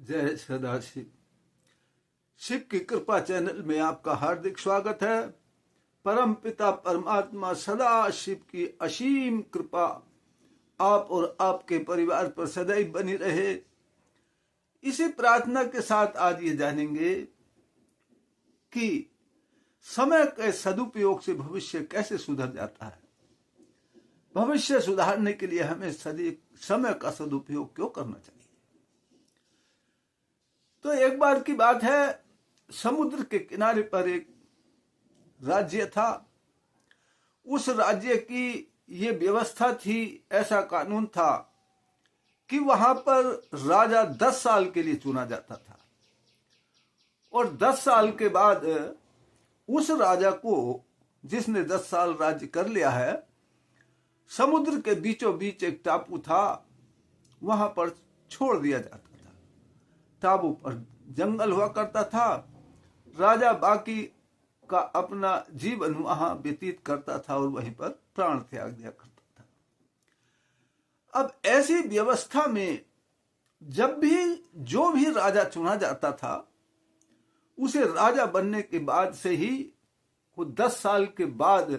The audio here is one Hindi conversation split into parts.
जय सदाशिव। शिव की कृपा चैनल में आपका हार्दिक स्वागत है। परम पिता परमात्मा सदा शिव की असीम कृपा आप और आपके परिवार पर सदैव बनी रहे, इसी प्रार्थना के साथ आज ये जानेंगे कि समय के सदुपयोग से भविष्य कैसे सुधर जाता है। भविष्य सुधारने के लिए हमें समय का सदुपयोग क्यों करना चाहिए। तो एक बार की बात है, समुद्र के किनारे पर एक राज्य था। उस राज्य की ये व्यवस्था थी, ऐसा कानून था कि वहां पर राजा 10 साल के लिए चुना जाता था और 10 साल के बाद उस राजा को, जिसने 10 साल राज्य कर लिया है, समुद्र के बीचों बीच एक टापू था, वहां पर छोड़ दिया जाता था। टापू पर जंगल हुआ करता था। राजा बाकी का अपना जीवन वहां व्यतीत करता था और वहीं पर प्राण त्याग दिया करता था। अब ऐसी व्यवस्था में जब भी जो भी राजा चुना जाता था, उसे राजा बनने के बाद से ही वो 10 साल के बाद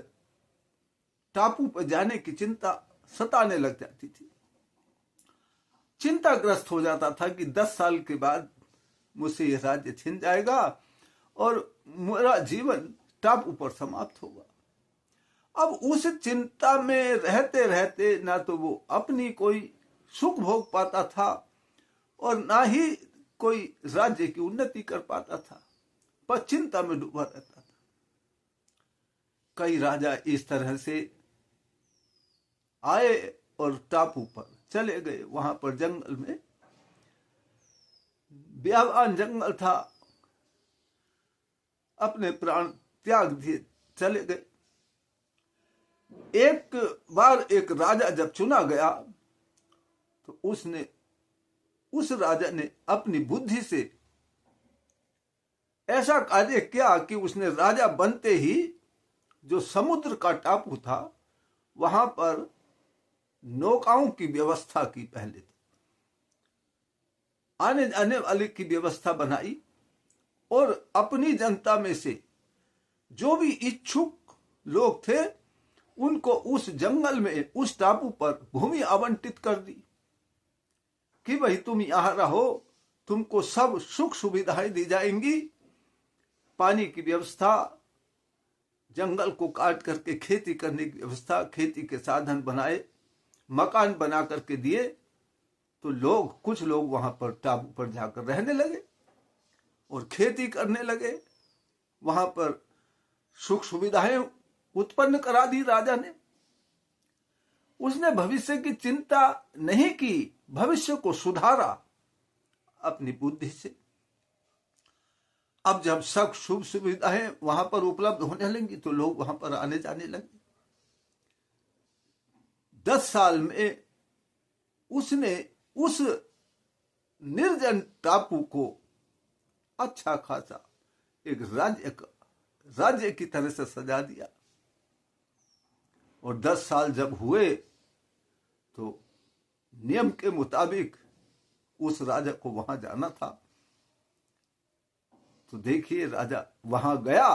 टापू पर जाने की चिंता सताने लग जाती थी। चिंताग्रस्त हो जाता था कि 10 साल के बाद मुझसे यह राज्य छिन जाएगा और मेरा जीवन टापू पर समाप्त होगा। अब उस चिंता में रहते रहते ना तो वो अपनी कोई सुख भोग पाता था और ना ही कोई राज्य की उन्नति कर पाता था, पर चिंता में डूबा रहता था। कई राजा इस तरह से आए और टापू पर चले गए। वहां पर जंगल में, बेआबान जंगल था, अपने प्राण त्याग दिए चले गए। एक बार एक राजा जब चुना गया तो उस राजा ने अपनी बुद्धि से ऐसा कार्य किया कि उसने राजा बनते ही जो समुद्र का टापू था वहां पर नौकाओं की व्यवस्था की। पहले आने जाने वाले की व्यवस्था बनाई और अपनी जनता में से जो भी इच्छुक लोग थे उनको उस जंगल में, उस टापू पर भूमि आवंटित कर दी कि भाई तुम यहां रहो, तुमको सब सुख सुविधाएं दी जाएंगी। पानी की व्यवस्था, जंगल को काट करके खेती करने की व्यवस्था, खेती के साधन बनाए, मकान बना करके दिए। तो कुछ लोग वहां पर टापू पर जाकर रहने लगे और खेती करने लगे। वहां पर सुख सुविधाएं उत्पन्न करा दी राजा ने। उसने भविष्य की चिंता नहीं की, भविष्य को सुधारा अपनी बुद्धि से। अब जब सब सुख सुविधाएं वहां पर उपलब्ध होने लगी तो लोग वहां पर आने जाने लगे। 10 साल में उसने उस निर्जन टापू को अच्छा खासा एक राज्य की तरह से सजा दिया। और 10 साल जब हुए तो नियम के मुताबिक उस राजा को वहां जाना था। तो देखिए, राजा वहां गया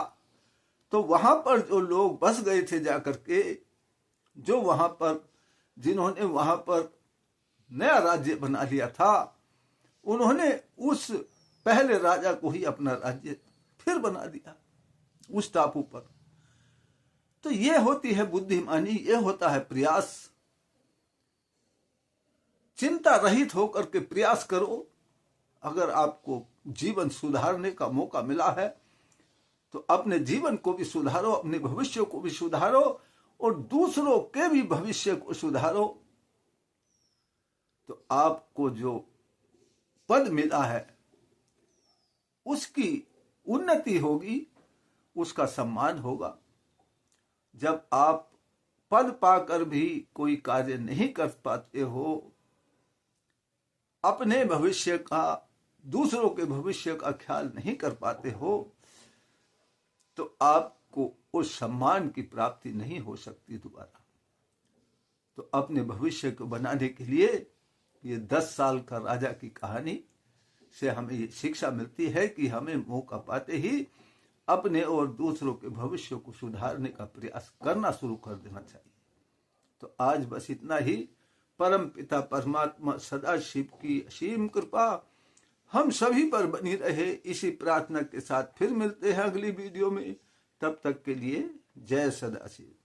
तो वहां पर जो लोग बस गए थे जाकर के, जो वहां पर, जिन्होंने वहां पर नया राज्य बना लिया था, उन्होंने उस पहले राजा को ही अपना राज्य फिर बना दिया उस टापू पर। तो ये होती है बुद्धिमानी, ये होता है प्रयास। चिंता रहित होकर के प्रयास करो। अगर आपको जीवन सुधारने का मौका मिला है तो अपने जीवन को भी सुधारो, अपने भविष्य को भी सुधारो और दूसरों के भी भविष्य को सुधारो। तो आपको जो पद मिला है उसकी उन्नति होगी, उसका सम्मान होगा। जब आप पद पाकर भी कोई कार्य नहीं कर पाते हो, अपने भविष्य का, दूसरों के भविष्य का ख्याल नहीं कर पाते हो, तो आपको उस सम्मान की प्राप्ति नहीं हो सकती दोबारा। तो अपने भविष्य को बनाने के लिए ये 10 साल का राजा की कहानी से हमें ये शिक्षा मिलती है कि हमें मौका पाते ही अपने और दूसरों के भविष्य को सुधारने का प्रयास करना शुरू कर देना चाहिए। तो आज बस इतना ही। परम पिता परमात्मा सदाशिव की असीम कृपा हम सभी पर बनी रहे, इसी प्रार्थना के साथ फिर मिलते हैं अगली वीडियो में। तब तक के लिए जय सदाशिव।